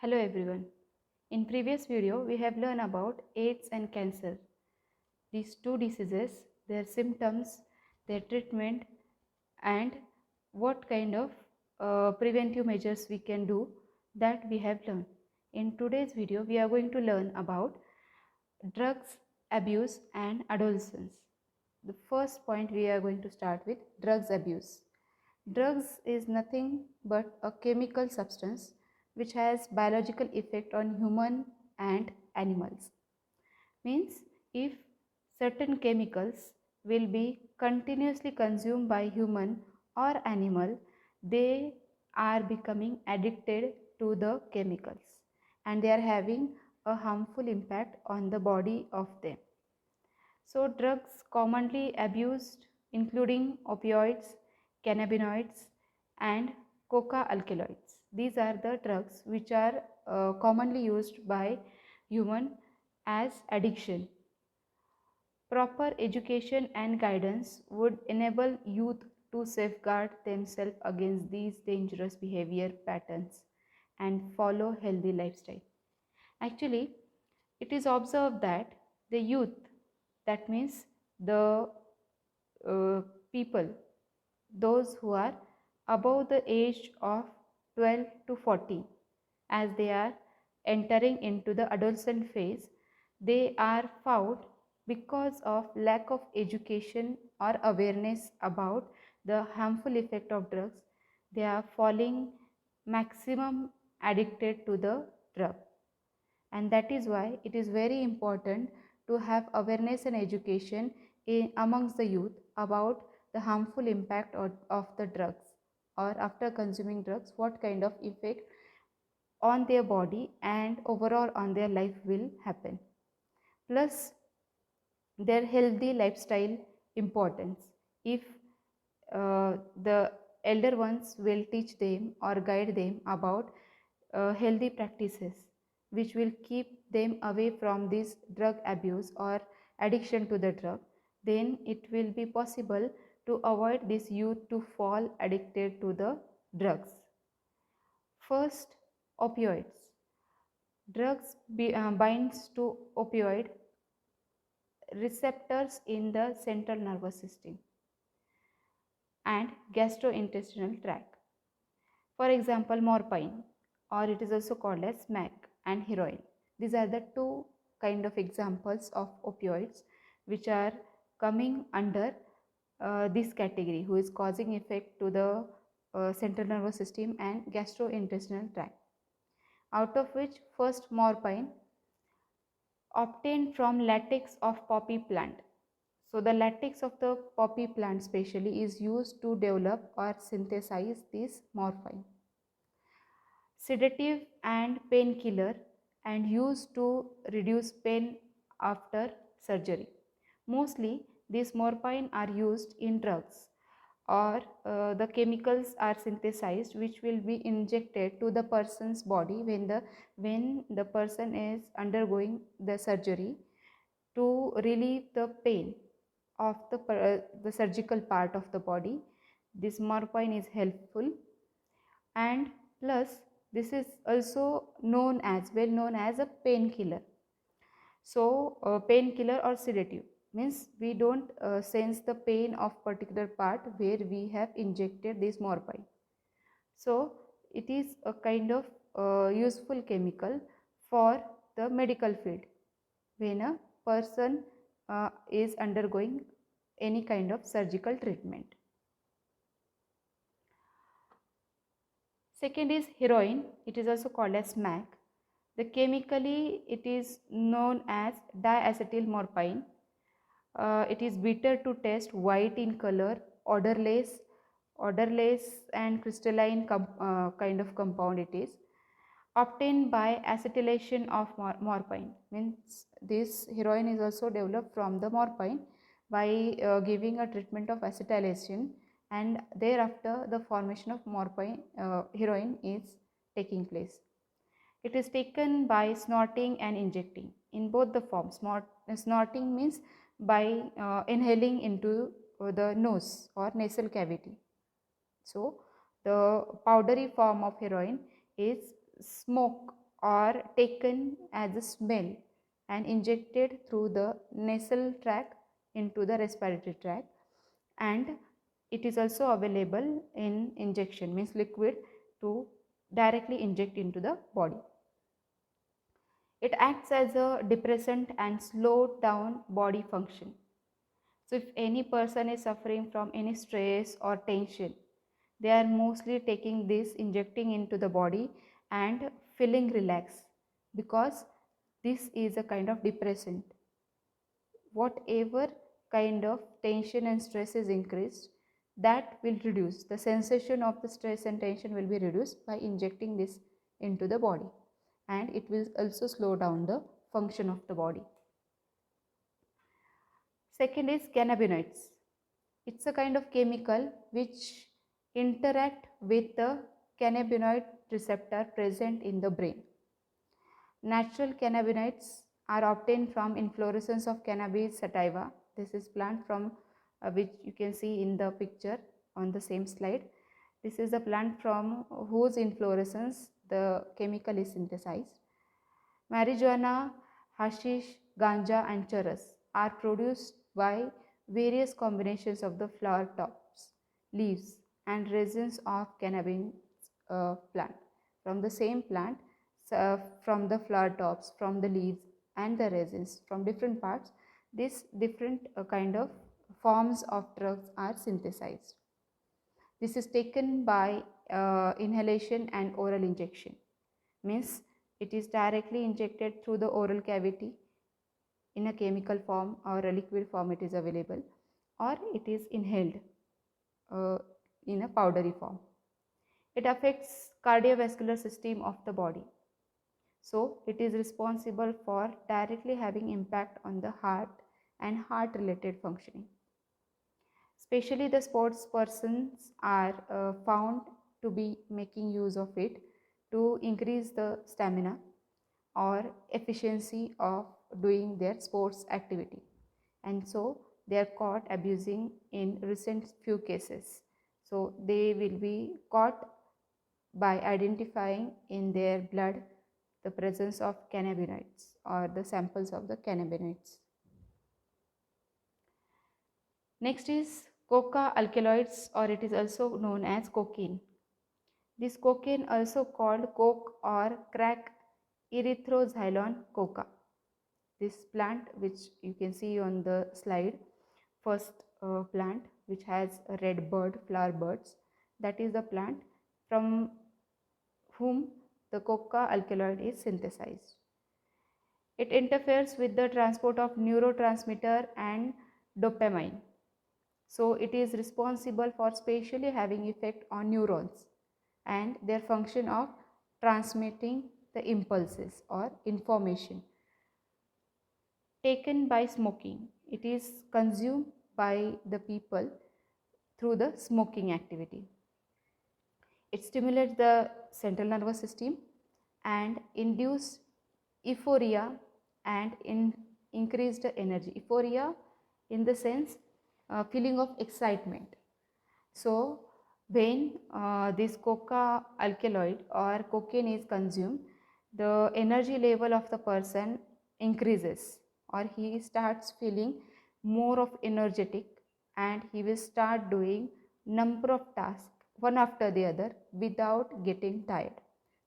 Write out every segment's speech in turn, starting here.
Hello everyone. In previous video we have learned about AIDS and cancer. These two diseases, their symptoms, their treatment and what kind of preventive measures we can do, that we have learned. In today's video we are going to learn about drugs abuse and adolescence. The first point we are going to start with drugs abuse. Drugs is nothing but a chemical substance which has biological effect on human and animals. Means if certain chemicals will be continuously consumed by human or animal, they are becoming addicted to the chemicals and they are having a harmful impact on the body of them. So drugs commonly abused including opioids, cannabinoids and coca alkaloids. These are the drugs which are commonly used by human as addiction. Proper education and guidance would enable youth to safeguard themselves against these dangerous behavior patterns and follow healthy lifestyle. Actually, it is observed that the youth, that means the uh, people, those who are above the age of 12 to 14, as they are entering into the adolescent phase, they are found because of lack of education or awareness about the harmful effect of drugs, they are falling maximum addicted to the drug. And that is why it is very important to have awareness and education amongst the youth about the harmful impact of the drugs, or after consuming drugs what kind of effect on their body and overall on their life will happen, plus their healthy lifestyle importance. If the elder ones will teach them or guide them about healthy practices which will keep them away from this drug abuse or addiction to the drug, then it will be possible to avoid this youth to fall addicted to the drugs. First, opioids. Drugs binds to opioid receptors in the central nervous system and gastrointestinal tract. For example, morphine, or it is also called as smack, and heroin. These are the two kind of examples of opioids which are coming under this category, who is causing effect to the central nervous system and gastrointestinal tract. Out of which, first, morphine, obtained from latex of poppy plant. So the latex of the poppy plant specially is used to develop or synthesize this morphine. Sedative and painkiller and used to reduce pain after surgery. Mostly these morphine are used in drugs, or the chemicals are synthesized which will be injected to the person's body when the person is undergoing the surgery to relieve the pain of the surgical part of the body. This morphine is helpful, and plus this is also well known as a painkiller. So painkiller or sedative means we don't sense the pain of particular part where we have injected this morphine. So it is a kind of useful chemical for the medical field when a person is undergoing any kind of surgical treatment. Second is heroin. It is also called as smack. The chemically it is known as diacetylmorphine. It is bitter to taste, white in color, odorless and crystalline kind of compound it is. Obtained by acetylation of morphine. Means this heroin is also developed from the morphine by giving a treatment of acetylation, and thereafter the formation of morphine heroin is taking place. It is taken by snorting and injecting in both the forms. Snorting means by inhaling into the nose or nasal cavity. So the powdery form of heroin is smoke or taken as a smell and injected through the nasal tract into the respiratory tract, and it is also available in injection, means liquid, to directly inject into the body. It acts as a depressant and slow down body function. So if any person is suffering from any stress or tension, they are mostly taking this, injecting into the body and feeling relaxed, because this is a kind of depressant. Whatever kind of tension and stress is increased, that will reduce. The sensation of the stress and tension will be reduced by injecting this into the body, and it will also slow down the function of the body. Second is cannabinoids. It's a kind of chemical which interact with the cannabinoid receptor present in the brain. Natural cannabinoids are obtained from inflorescence of cannabis sativa. This is plant from which you can see in the picture on the same slide. This is the plant from whose inflorescence the chemical is synthesized. Marijuana, hashish, ganja and charas are produced by various combinations of the flower tops, leaves and resins of cannabis plant. From the same plant, from the flower tops, from the leaves and the resins, from different parts, these different kind of forms of drugs are synthesized. This is taken by inhalation and oral injection, means it is directly injected through the oral cavity in a chemical form or a liquid form it is available, or it is inhaled uh, in a powdery form. It affects cardiovascular system of the body, so it is responsible for directly having impact on the heart and heart related functioning. Especially the sports persons are found to be making use of it to increase the stamina or efficiency of doing their sports activity, and so they are caught abusing in recent few cases. So they will be caught by identifying in their blood the presence of cannabinoids or the samples of the cannabinoids. Next is coca alkaloids, or it is also known as cocaine. This cocaine, also called coke or crack erythroxylon coca. This plant which you can see on the slide, first plant which has a red bird, flower buds, that is the plant from whom the coca alkaloid is synthesized. It interferes with the transport of neurotransmitter and dopamine. So it is responsible for spatially having effect on neurons and their function of transmitting the impulses or information. Taken by smoking, it is consumed by the people through the smoking activity. It stimulates the central nervous system and induce euphoria and increased energy. Euphoria in the sense feeling of excitement. So when this coca alkaloid or cocaine is consumed, the energy level of the person increases, or he starts feeling more of energetic, and he will start doing number of tasks one after the other without getting tired.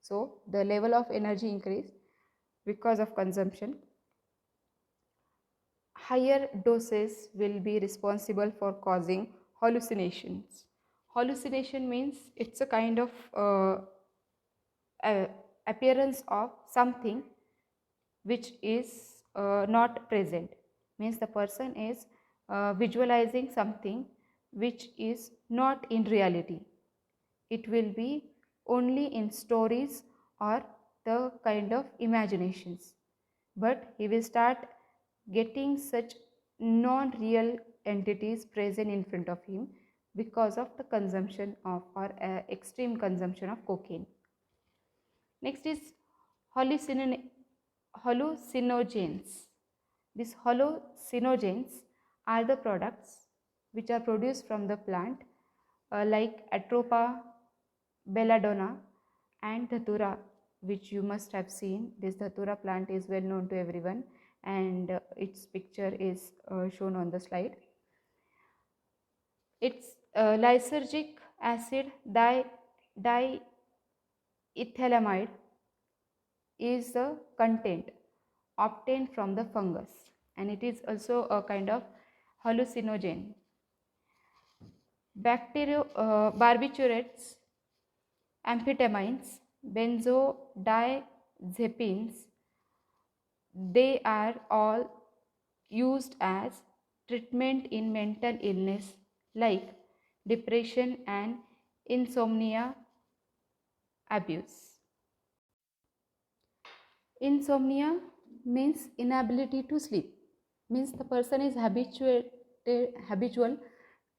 So the level of energy increase because of consumption. Higher doses will be responsible for causing hallucinations. Hallucination means it's a kind of appearance of something which is not present, means the person is visualizing something which is not in reality. It will be only in stories or the kind of imaginations, but he will start getting such non-real entities present in front of him because of the consumption of or extreme consumption of cocaine. Next is hallucinogens. These hallucinogens are the products which are produced from the plant like atropa, belladonna and dhatura, which you must have seen. This Dhatura plant is well known to everyone, and its picture is shown on the slide. Its lysergic acid diethylamide is the content obtained from the fungus, and it is also a kind of hallucinogen. Barbiturates, amphetamines, benzodiazepines, they are all used as treatment in mental illness like depression and insomnia abuse. Insomnia means inability to sleep, means the person is habitual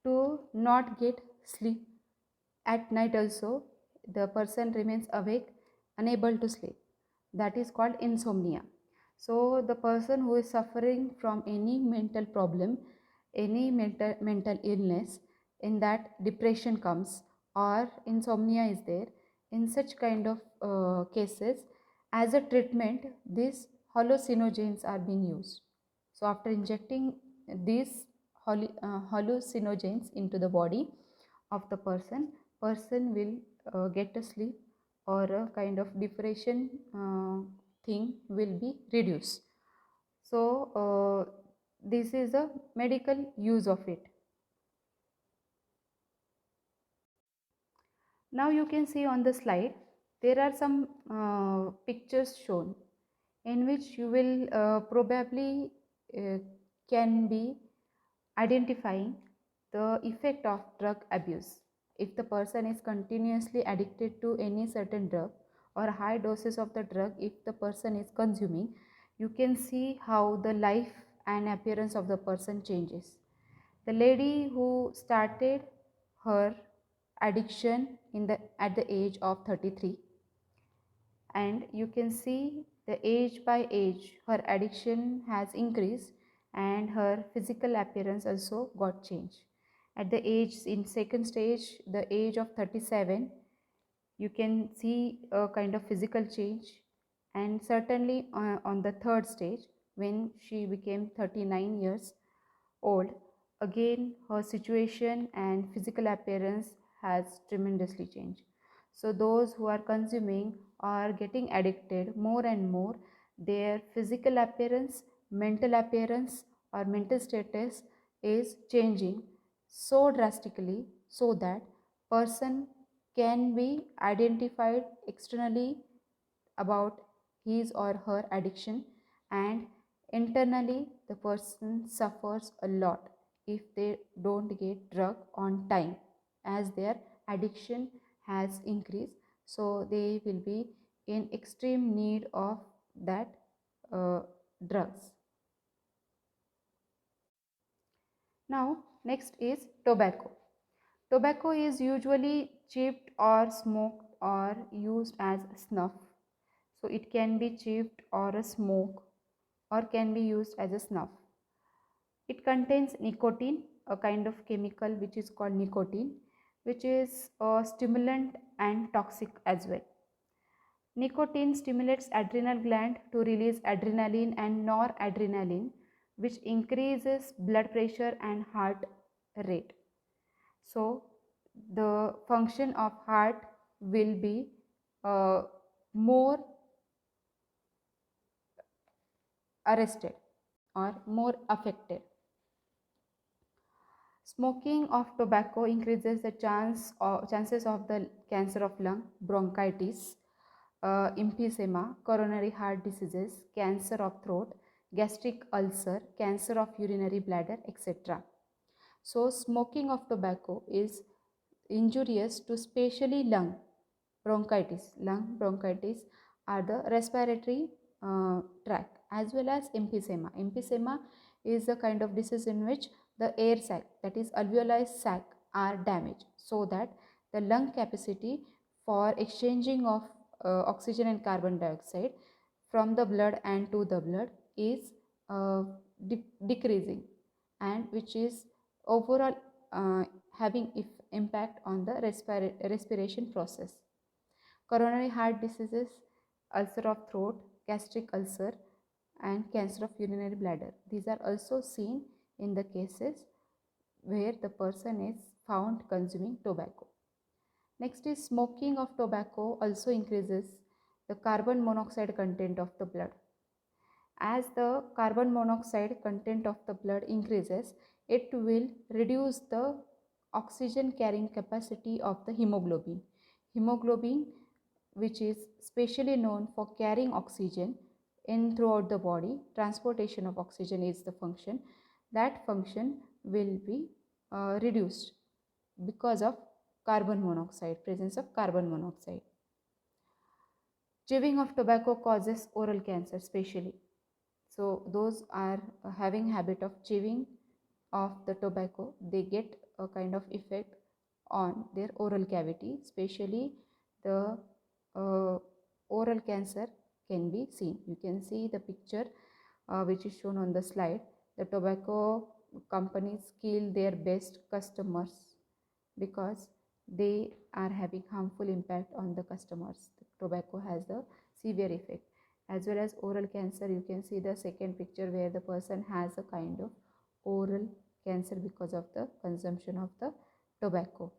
to not get sleep at night. Also the person remains awake, unable to sleep, that is called insomnia. So the person who is suffering from any mental problem, any mental illness, in that depression comes or insomnia is there, in such kind of cases, as a treatment these hallucinogens are being used. So after injecting these hallucinogens into the body of the person will get a sleep, or a kind of depression thing will be reduced. So this is a medical use of it. Now you can see on the slide there are some pictures shown, in which you will probably can be identifying the effect of drug abuse. If the person is continuously addicted to any certain drug or high doses of the drug, if the person is consuming, you can see how the life and appearance of the person changes. The lady who started her addiction at the age of 33, and you can see the age by age her addiction has increased and her physical appearance also got changed. At the age, in second stage, the age of 37, you can see a kind of physical change, and certainly on the third stage, when she became 39 years old, again her situation and physical appearance has tremendously changed. So those who are consuming are getting addicted more and more, their physical appearance, mental appearance or mental status is changing so drastically, so that person can be identified externally about his or her addiction, and internally the person suffers a lot if they don't get drug on time, as their addiction has increased, so they will be in extreme need of that drugs. Now next is tobacco. Tobacco is usually chipped or smoked or used as snuff. So it can be chipped or a smoke, or can be used as a snuff. It contains nicotine, a kind of chemical which is called nicotine, which is a stimulant and toxic as well. Nicotine stimulates adrenal gland to release adrenaline and noradrenaline, which increases blood pressure and heart rate. So the function of heart will be more arrested or more affected. Smoking of tobacco increases the chances of the cancer of lung, bronchitis, emphysema, coronary heart diseases, cancer of throat, gastric ulcer, cancer of urinary bladder, etc. So smoking of tobacco is injurious to especially lung bronchitis. Lung bronchitis are the respiratory tract, as well as emphysema. Emphysema is a kind of disease in which the air sac, that is alveoli sac, are damaged, so that the lung capacity for exchanging of oxygen and carbon dioxide from the blood and to the blood is decreasing, and which is overall having impact on the respiration process. Coronary heart diseases ulcer of throat, gastric ulcer, and cancer of urinary bladder. These are also seen in the cases where the person is found consuming tobacco. Next is smoking of tobacco also increases the carbon monoxide content of the blood. As the carbon monoxide content of the blood increases, it will reduce the oxygen carrying capacity of the hemoglobin. Hemoglobin, which is specially known for carrying oxygen in throughout the body, transportation of oxygen is the function. That function will be reduced because of carbon monoxide, presence of carbon monoxide. Chewing of tobacco causes oral cancer especially. So those are having habit of chewing of the tobacco, they get a kind of effect on their oral cavity, especially the oral cancer can be seen. You can see the picture which is shown on the slide. The tobacco companies kill their best customers because they are having harmful impact on the customers. The tobacco has a severe effect. As well as oral cancer, you can see the second picture where the person has a kind of oral cancer because of the consumption of the tobacco.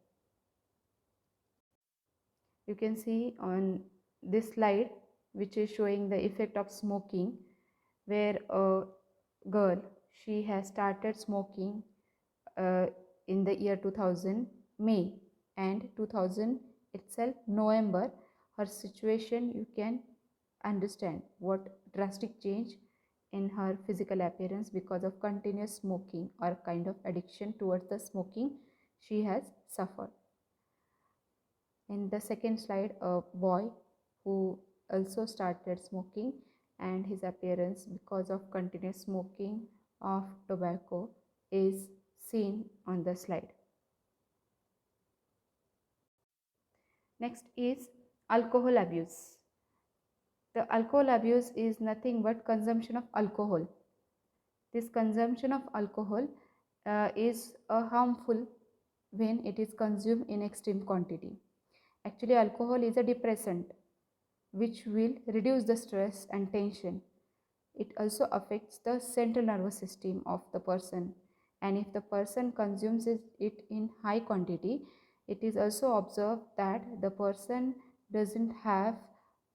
You can see on this slide which is showing the effect of smoking, where a girl, she has started smoking in the year 2000 May, and 2000 itself November, her situation you can understand what drastic change in her physical appearance because of continuous smoking or kind of addiction towards the smoking she has suffered. In the second slide, a boy who also started smoking, and his appearance because of continuous smoking of tobacco is seen on the slide. Next is alcohol abuse. The alcohol abuse is nothing but consumption of alcohol. This consumption of alcohol is harmful when it is consumed in extreme quantity. Actually, alcohol is a depressant which will reduce the stress and tension. It also affects the central nervous system of the person, and if the person consumes it in high quantity, it is also observed that the person doesn't have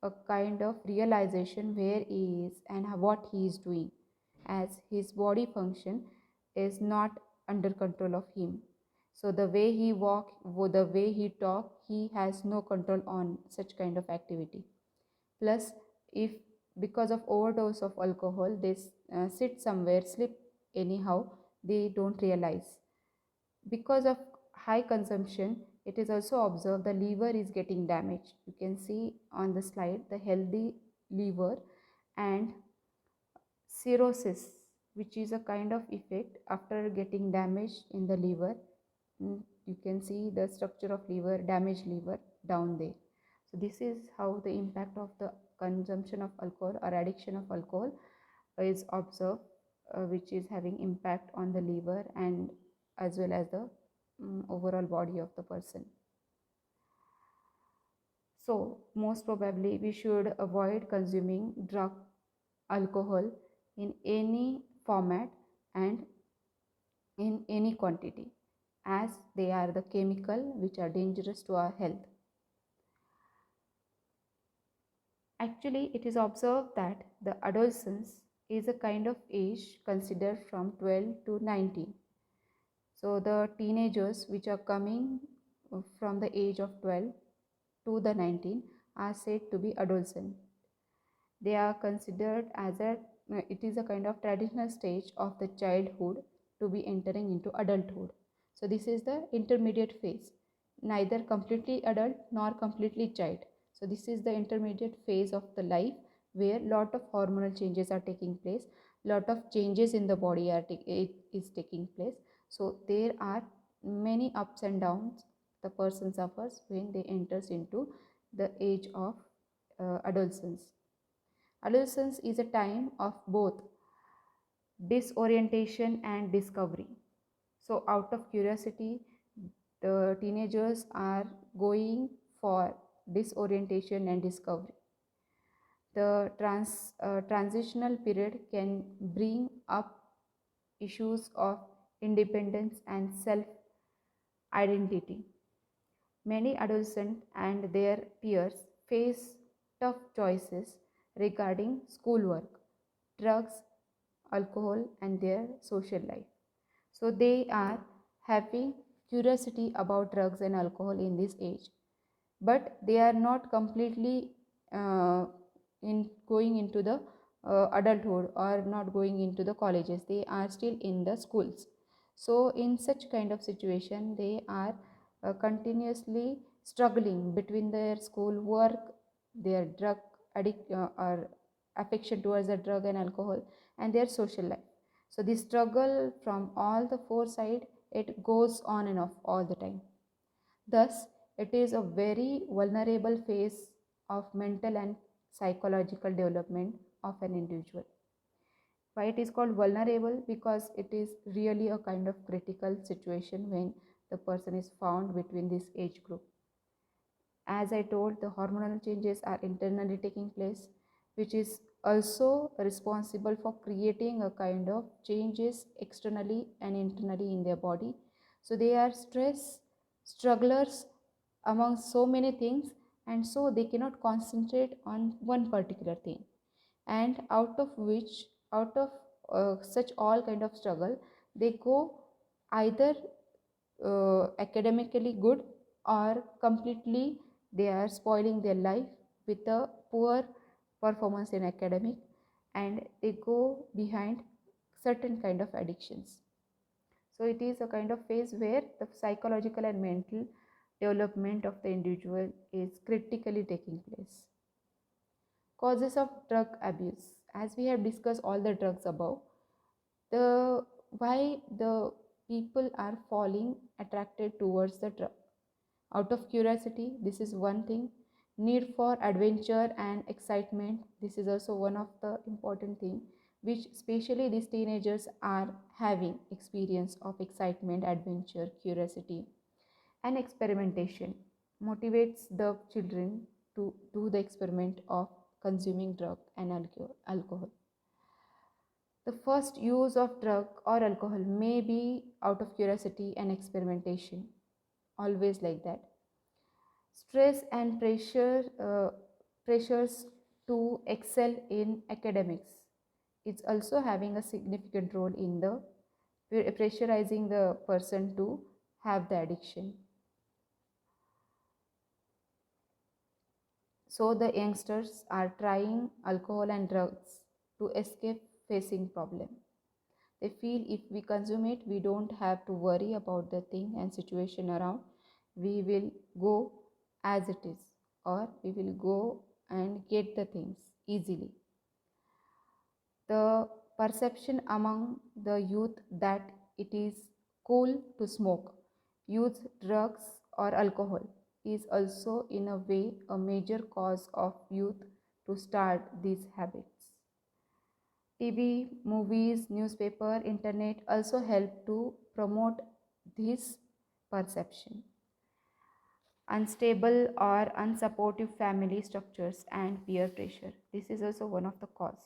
a kind of realization where he is and what he is doing, as his body function is not under control of him. So the way he walk, the way he talk, he has no control on such kind of activity. Plus, if because of overdose of alcohol they sit somewhere, slip anyhow, they don't realize. Because of high consumption, it is also observed the liver is getting damaged. You can see on the slide the healthy liver and cirrhosis, which is a kind of effect after getting damage in the liver. You can see the structure of liver, damaged liver down there. So this is how the impact of the consumption of alcohol or addiction of alcohol is observed, which is having impact on the liver and as well as the overall body of the person. So most probably we should avoid consuming drug, alcohol in any format and in any quantity, as they are the chemical which are dangerous to our health. Actually, it is observed that the adolescence is a kind of age considered from 12 to 19. So the teenagers which are coming from the age of 12 to the 19 are said to be adolescent. They are considered as it is a kind of traditional stage of the childhood to be entering into adulthood. So this is the intermediate phase, neither completely adult nor completely child. So this is the intermediate phase of the life where lot of hormonal changes are taking place, lot of changes in the body is taking place. So there are many ups and downs the person suffers when they enters into the age of adolescence. Adolescence is a time of both disorientation and discovery. So out of curiosity, the teenagers are going for disorientation and discovery. the transitional period can bring up issues of independence and self identity. Many adolescents and their peers face tough choices regarding schoolwork, drugs, alcohol, and their social life. So they are having curiosity about drugs and alcohol in this age, but they are not completely uh, in going into the adulthood or not going into the colleges. They are still in the schools. So in such kind of situation, they are continuously struggling between their school work, their drug addict or affection towards the drug and alcohol, and their social life. So the struggle from all the four sides, it goes on and off all the time. Thus, it is a very vulnerable phase of mental and psychological development of an individual. Why it is called vulnerable? Because it is really a kind of critical situation when the person is found between this age group. As I told, the hormonal changes are internally taking place, which is also responsible for creating a kind of changes externally and internally in their body. So they are stress strugglers among so many things, and so they cannot concentrate on one particular thing, and out of such all kind of struggle, they go either academically good, or completely they are spoiling their life with a poor performance in academic, and they go behind certain kind of addictions. So it is a kind of phase where the psychological and mental development of the individual is critically taking place. Causes of drug abuse. As we have discussed all the drugs above, the why the people are falling attracted towards the drug. Out of curiosity, this is one thing. Need for adventure and excitement, this is also one of the important thing, which especially these teenagers are having experience of excitement, adventure, curiosity, and experimentation motivates the children to do the experiment of consuming drug and alcohol. The first use of drug or alcohol may be out of curiosity and experimentation, always like that. Stress and pressures to excel in academics, it's also having a significant role in the pressurizing the person to have the addiction. So the youngsters are trying alcohol and drugs to escape facing problem. They feel if we consume it, we don't have to worry about the thing and situation around. We will go as it is, or we will go and get the things easily. The perception among the youth that it is cool to smoke, use drugs or alcohol is also in a way a major cause of youth to start these habits. TV, movies, newspaper, internet also help to promote this perception. Unstable or unsupportive family structures and peer pressure. This is also one of the cause.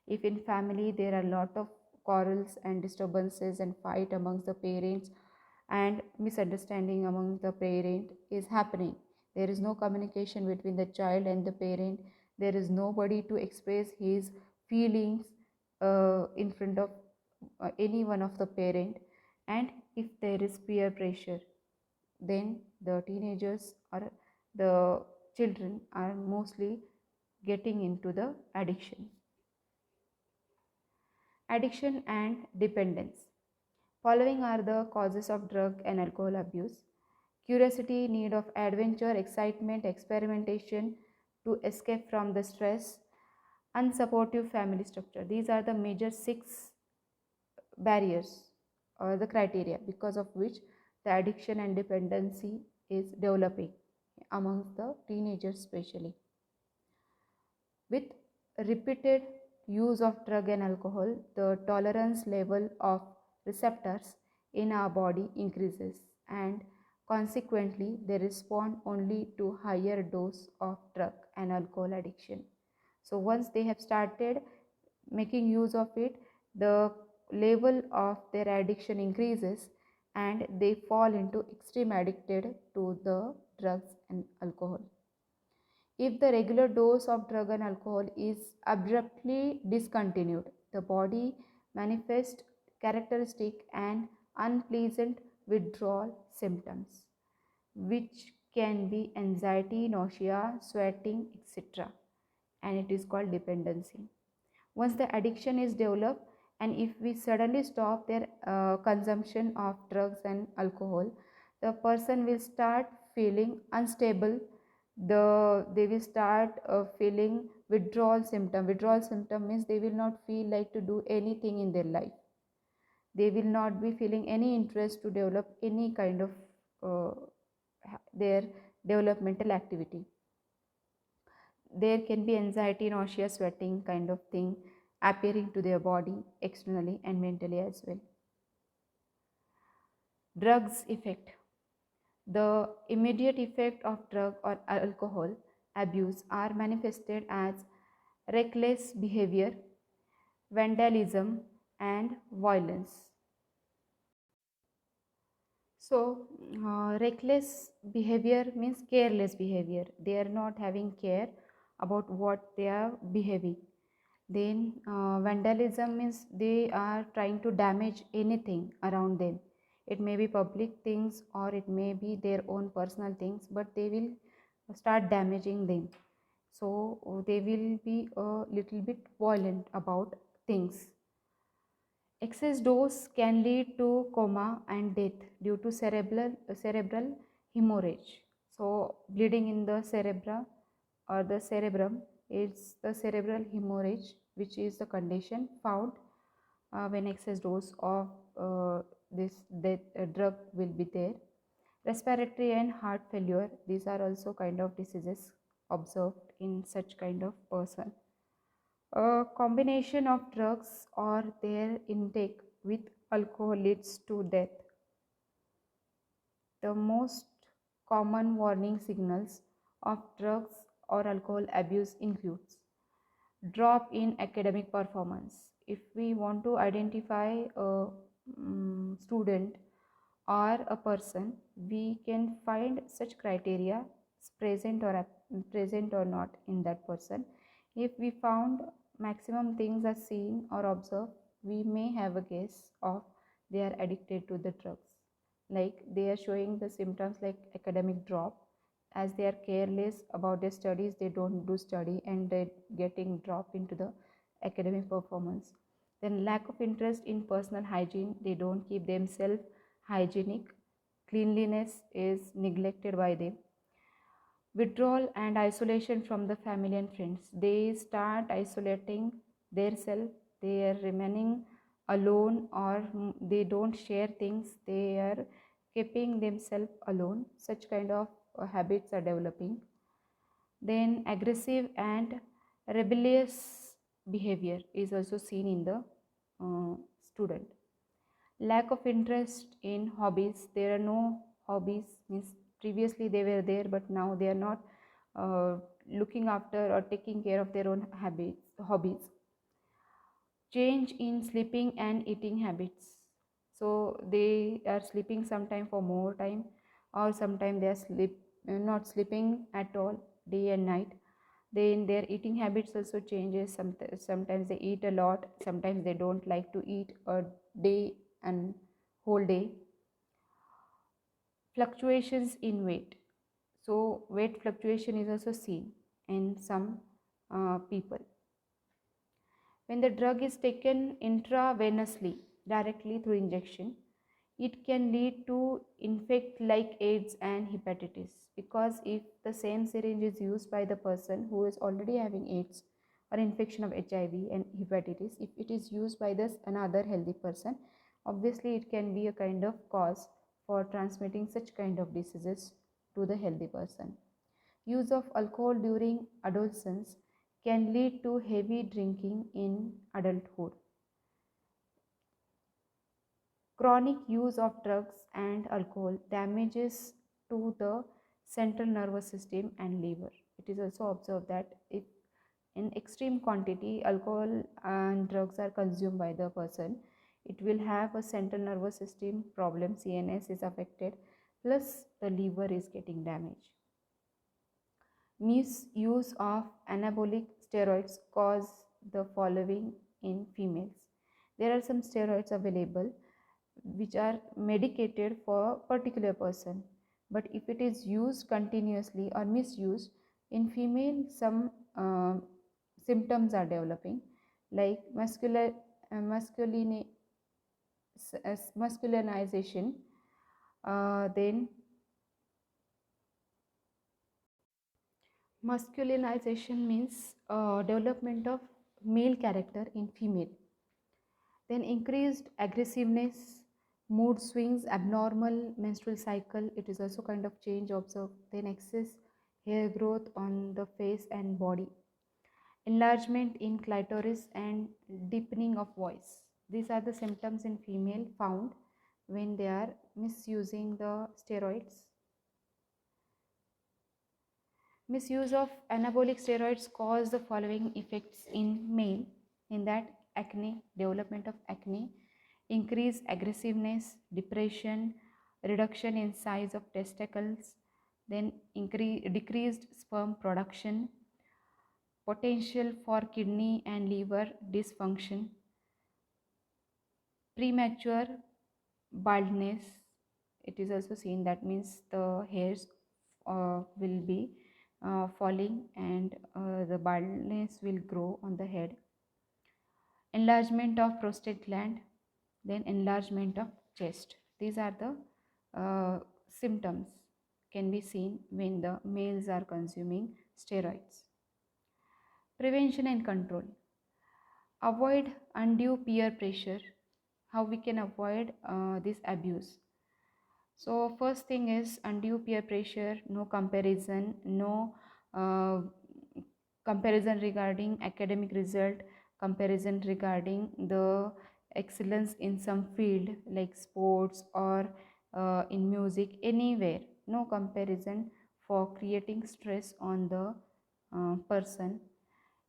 If in family there are a lot of quarrels and disturbances and fight amongst the parents and misunderstanding among the parent is happening, there is no communication between the child and the parent, there is nobody to express his feelings in front of any one of the parent, and if there is peer pressure, then the teenagers or the children are mostly getting into the addiction. Addiction and dependence. Following are the causes of drug and alcohol abuse. Curiosity, need of adventure, excitement, experimentation to escape from the stress, unsupportive family structure. These are the major 6 barriers or the criteria because of which the addiction and dependency is developing amongst the teenagers especially. With repeated use of drug and alcohol, the tolerance level of receptors in our body increases, and consequently they respond only to higher dose of drug and alcohol addiction. So once they have started making use of it, the level of their addiction increases and they fall into extreme addicted to the drugs and alcohol. If the regular dose of drug and alcohol is abruptly discontinued, the body manifests characteristic and unpleasant withdrawal symptoms, which can be anxiety, nausea, sweating, etc. And it is called dependency. Once the addiction is developed, and if we suddenly stop their consumption of drugs and alcohol, the person will start feeling unstable. They will start feeling withdrawal symptom means they will not feel like to do anything in their life. They will not be feeling any interest to develop any kind of uh, their developmental activity. There can be anxiety, nausea, sweating kind of thing appearing to their body externally and mentally as well. Drugs effect. The immediate effect of drug or alcohol abuse are manifested as reckless behavior, vandalism, and violence. So, reckless behavior means careless behavior. They are not having care about what they are behaving. Then, vandalism means they are trying to damage anything around them. It may be public things or it may be their own personal things, but they will start damaging them. So, they will be a little bit violent about things. Excess dose can lead to coma and death due to cerebral hemorrhage. So, bleeding in the cerebra or the cerebrum is the cerebral hemorrhage, which is the condition found when excess dose of this drug will be there. Respiratory and heart failure, these are also kind of diseases observed in such kind of person. A combination of drugs or their intake with alcohol leads to death. The most common warning signals of drugs or alcohol abuse includes drop in academic performance. If we want to identify a student or a person, we can find such criteria present or not in that person. If we found maximum things are seen or observed, we may have a guess of they are addicted to the drugs. Like they are showing the symptoms like academic drop, as they are careless about their studies, they don't do study and they're getting dropped into the academic performance. Then lack of interest in personal hygiene, they don't keep themselves hygienic, cleanliness is neglected by them. Withdrawal and isolation from the family and friends, they start isolating themselves, they are remaining alone or they don't share things, they are keeping themselves alone. Such kind of habits are developing. Then aggressive and rebellious behavior is also seen in the student. Lack of interest in hobbies, there are no hobbies, means previously they were there but now they are not looking after or taking care of their own hobbies. Change in sleeping and eating habits, so they are sleeping sometime for more time or sometime they are not sleeping at all day and night. Then their eating habits also changes. Sometimes they eat a lot, sometimes they don't like to eat a day and whole day. Fluctuations in weight, so weight fluctuation is also seen in some people. When the drug is taken intravenously, directly through injection, it can lead to infect like AIDS and hepatitis, because if the same syringe is used by the person who is already having AIDS or infection of HIV and hepatitis, if it is used by this another healthy person, obviously it can be a kind of cause for transmitting such kind of diseases to the healthy person. Use of alcohol during adolescence can lead to heavy drinking in adulthood. Chronic use of drugs and alcohol damages to the central nervous system and liver. It is also observed that if in extreme quantity alcohol and drugs are consumed by the person, it will have a central nervous system problem, CNS is affected, plus the liver is getting damaged. Misuse of anabolic steroids cause the following in females. There are some steroids available which are medicated for a particular person, but if it is used continuously or misused in female, some symptoms are developing like masculinization, then masculinization means development of male character in female, then increased aggressiveness, mood swings, abnormal menstrual cycle, it is also kind of change observed, then excess hair growth on the face and body, enlargement in clitoris and deepening of voice. These are the symptoms in female found when they are misusing the steroids. Misuse of anabolic steroids cause the following effects in male, in that acne, development of acne, increased aggressiveness, depression, reduction in size of testicles, then decreased sperm production, potential for kidney and liver dysfunction, premature baldness. It is also seen, that means the hairs will be falling and the baldness will grow on the head, enlargement of prostate gland, then enlargement of chest. These are the symptoms can be seen when the males are consuming steroids. Prevention and control. Avoid undue peer pressure. How we can avoid this abuse? So first thing is undue peer pressure, no comparison, no uh, comparison regarding academic result, comparison regarding the excellence in some field like sports or in music, anywhere, no comparison for creating stress on the person.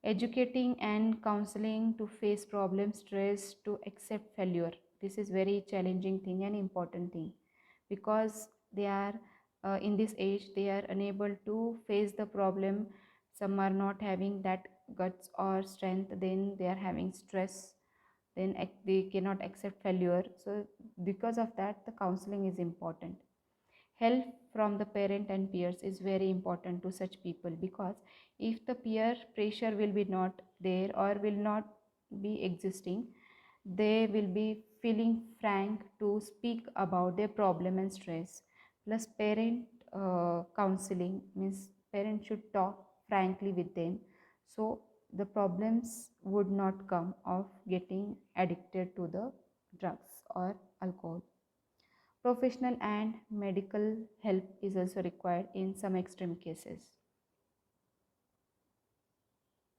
Educating and counseling to face problem, stress, to accept failure. This is very challenging thing and important thing, because they are in this age they are unable to face the problem. Some are not having that guts or strength, then they are having stress, then they cannot accept failure. So because of that, the counseling is important. Help from the parent and peers is very important to such people, because if the peer pressure will be not there or will not be existing, they will be feeling frank to speak about their problem and stress. Plus parent counseling means parents should talk frankly with them, so the problems would not come of getting addicted to the drugs or alcohol. Professional and medical help is also required in some extreme cases.